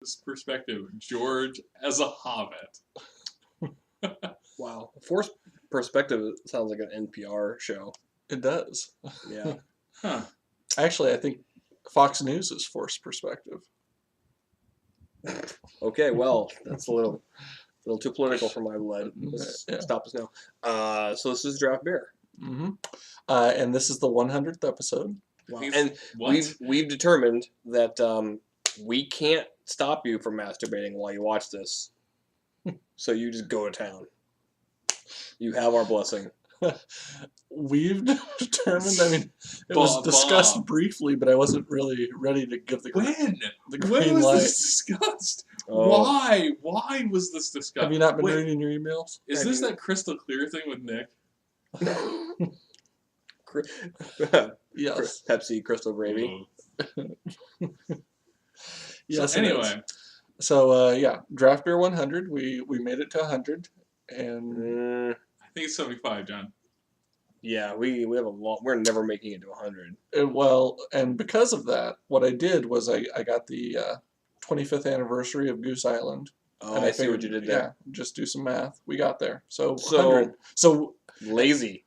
Forced Perspective. George as a hobbit. Wow. Forced Perspective sounds like an NPR show. It does. Yeah. Huh. Actually, I think Fox News is Forced Perspective. Okay, well, that's a little too political for my blood. Let's Yeah. stop us now. So this is draft beer. Mm-hmm. And this is the 100th episode. Wow. He's- And what? we've determined that we can't stop you from masturbating while you watch this. So you just go to town. You have our blessing. We've determined, I mean, it was discussed Bob. briefly, but I wasn't really ready to give the When? the When green was light. this discussed? Oh. Why? Why was this discussed? Have you not been Wait, reading your emails? Is I this mean- that crystal clear thing with Nick? Yes. Pepsi Crystal Gravy. Yes. So it is. anyway, So yeah, draft beer 100. We made it to 100, and Mm, I think it's 75, John. yeah, we have a lot. We're never making it to 100. well, and because of that, what I did was I got the 25th anniversary of Goose Island. Oh, and I see what figured, you did there. Yeah, just do some math. We got there. So So- 100. So Lazy.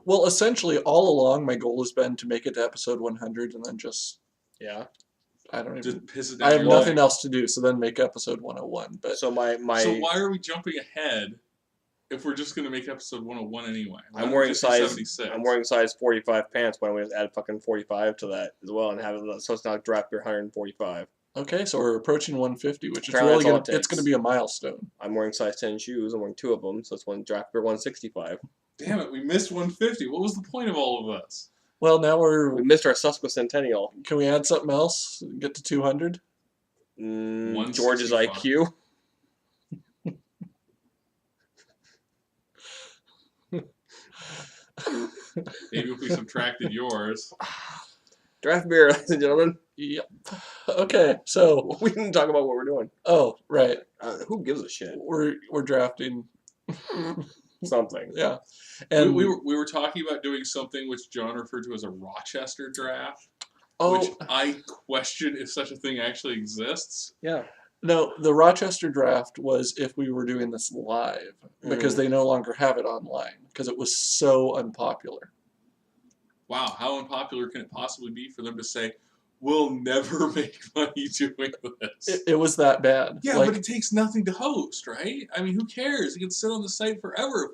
well, essentially, all along, my goal has been to make it to episode 100, and then just Yeah. I don't even. Just piss it down. I have your nothing leg. else to do, so then make episode 101. But So my So why are we jumping ahead if we're just going to make episode 101 anyway? Why I'm don't we wearing just do size 76? I'm wearing size 45 pants. Why don't we just add fucking 45 to that as well and have it so it's not draft beer 145? okay, so we're approaching 150, which is Apparently really that's all gonna. it It's takes. going to be a milestone. I'm wearing size 10 shoes. I'm wearing 2 of them, so it's one draft beer 165. Damn it, we missed 150. What was the point of all of this? Well, now We missed our Sesquicentennial. Can we add something else? Get to 200. George's 165. IQ. Maybe if we subtracted yours. Draft beer, ladies and gentlemen. Yep. Okay, so We didn't talk about what we're doing. right, Who gives a shit? we're drafting. Something. Yeah, and we were talking about doing something which John referred to as a Rochester draft, oh which I question if such a thing actually exists. Yeah. no, the Rochester draft was if we were doing this live because they no longer have it online because it was so unpopular. Wow, how unpopular can it possibly be for them to say, we'll never make money doing this? It was that bad. Yeah, like, but it takes nothing to host, right? I mean, who cares? It can sit on the site forever.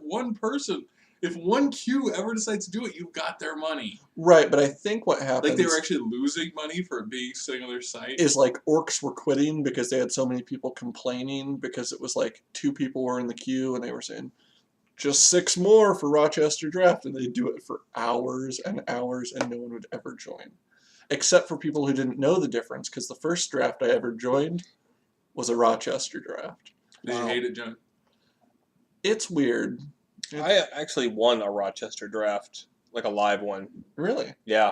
If one queue ever decides to do it, you've got their money. right, but I think what happened Like they were actually losing money for it being sitting on their site. is like orcs were quitting because they had so many people complaining because it was like 2 people were in the queue and they were saying just 6 more for Rochester draft and they'd do it for hours and hours and no one would ever join except for people who didn't know the difference because the first draft I ever joined was a Rochester draft. Did you hate it, John? It's weird. I actually won a Rochester draft, like a live one. Really? Yeah.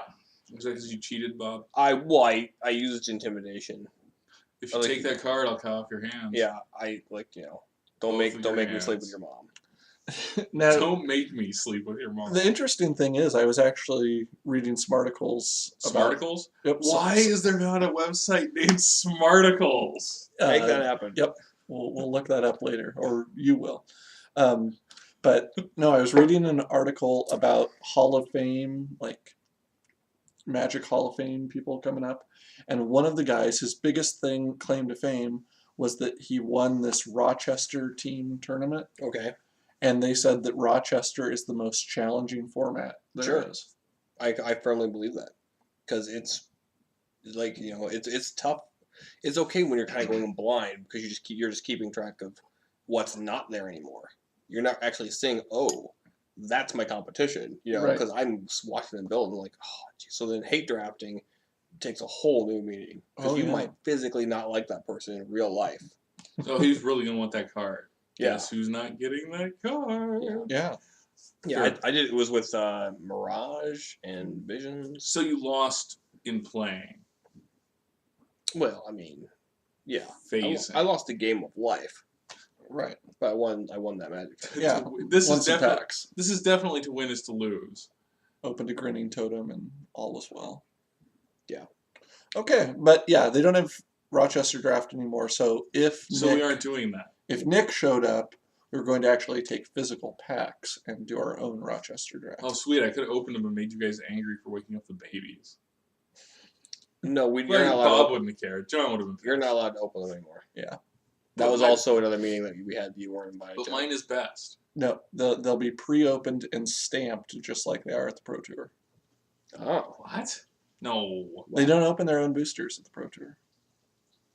Was that because you cheated, Bob? I used intimidation. If you like- take that card, I'll cut off your hands. Yeah, don't Both make of don't your make me sleep with hands. your mom. Now Don't make me sleep with your mom. the interesting thing is I was actually reading Smarticles about Smarticles? Yep, Why is there not a website named Smarticles? Make that happen. Yep. We'll look that up later, or you will. But no, I was reading an article about Hall of Fame, like Magic Hall of Fame people coming up, and one of the guys, his biggest claim to fame, was that he won this Rochester team tournament, Okay. and they said that Rochester is the most challenging format there is. Sure. I firmly believe that because it's like it's tough. It's okay when you're kind of going blind because you're just keeping track of what's not there anymore. You're not actually saying, oh, that's my competition, Right. because I'm watching them build and like, oh, geez. So then hate drafting takes a whole new meaning because Oh, you yeah. might physically not like that person in real life. So he's really going to want that card. Yeah. Guess who's not getting that card? Yeah. Yeah. Yeah, Sure. I did. It was with Mirage and Visions. So you lost in playing. Well, I mean, yeah, Phasing. I lost a game of life, Right. but I won that magic. Yeah. This Won is some definitely packs. this is definitely to win is to lose. Opened a grinning totem and all was well. Yeah. Okay, but yeah, they don't have Rochester Draft anymore. So if So Nick, we aren't doing that. if Nick showed up, we were going to actually take physical packs and do our own Rochester Draft. Oh, sweet! I could have opened them and made you guys angry for waking up the babies. No, you're Well, not allowed. Bob To open, wouldn't have cared. John would have been. you're not allowed to open them anymore. Yeah. That But was mine- also another meeting that we had. You weren't invited But to. mine is best. No, they'll be pre-opened and stamped just like they are at the Pro Tour. Oh, What? No. They don't open their own boosters at the Pro Tour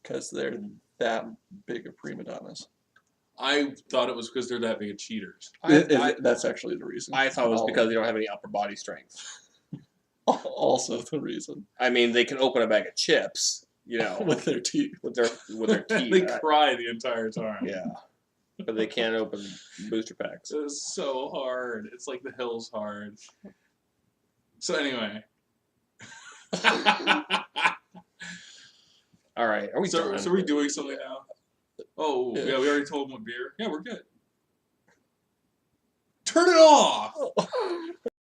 because they're that big of prima donnas. I thought it was because they're that big of cheaters. That's actually the reason. I thought it was because you don't have any upper body strength. Also the reason I mean, they can open a bag of chips, you know, with their teeth. with their teeth. They cry the entire time. Yeah, but they can't open booster packs. It's so hard. It's like the hill's hard. So anyway. All right, are we so done? are we doing something now? Oh, Yeah. yeah, we already told them what beer. Yeah, we're good. Turn it off!